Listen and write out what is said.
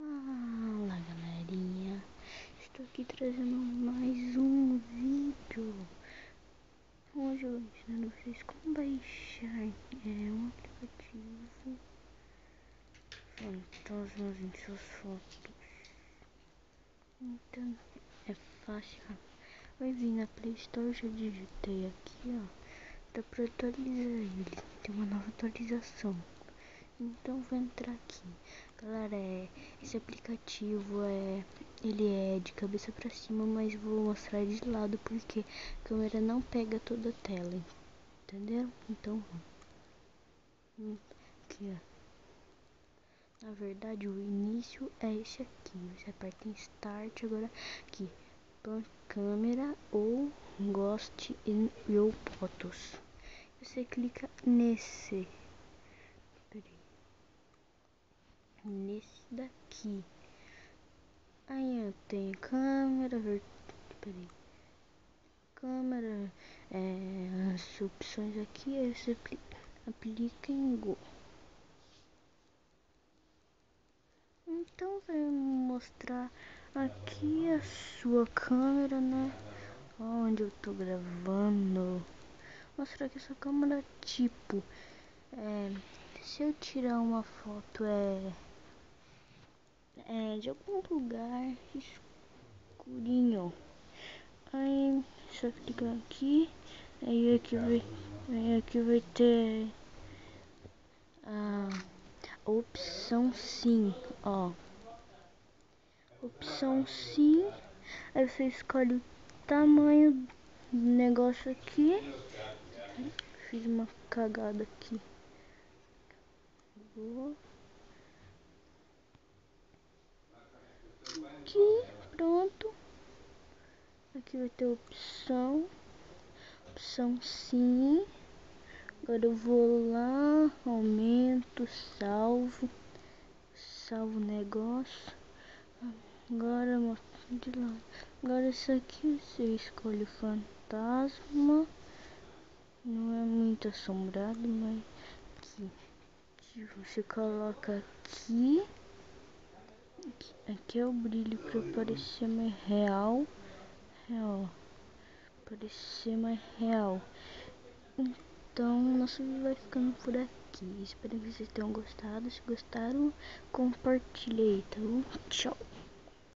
Fala galerinha, estou aqui trazendo mais um vídeo. Hoje eu vou ensinar vocês como baixar um aplicativo fantasmas em suas fotos. Então é fácil, vai vir na Play Store, já digitei aqui, ó, dá pra atualizar ele, tem uma nova atualização. Então vou entrar aqui, galera. Esse aplicativo ele é de cabeça pra cima, mas vou mostrar de lado porque a câmera não pega toda a tela, entendeu? Então aqui, ó. Na verdade o início é esse aqui, você aperta em Start, agora aqui câmera ou Ghost in Real Photos, você clica nesse daqui. Aí eu tenho câmera, câmera, as opções aqui, aí você aplica em Go. Então vai mostrar aqui a sua câmera, né? Onde eu tô gravando. Mostrar aqui a sua câmera, tipo, se eu tirar uma foto de algum lugar escurinho, aí só clicar aqui, aí aqui vai ter a opção sim, ó, opção sim, aí você escolhe o tamanho do negócio aqui. Fiz uma cagada aqui. Aqui, pronto. Aqui vai ter opção sim. Agora eu vou lá, aumento, salvo o negócio. Agora mostro de lá. Agora isso aqui você escolhe o fantasma. Não é muito assombrado, mas aqui você coloca aqui. Aqui é o brilho para parecer mais real. Parecer mais real. Então, nosso vídeo vai ficando por aqui. Espero que vocês tenham gostado. Se gostaram, compartilhe aí, tá bom? Tchau.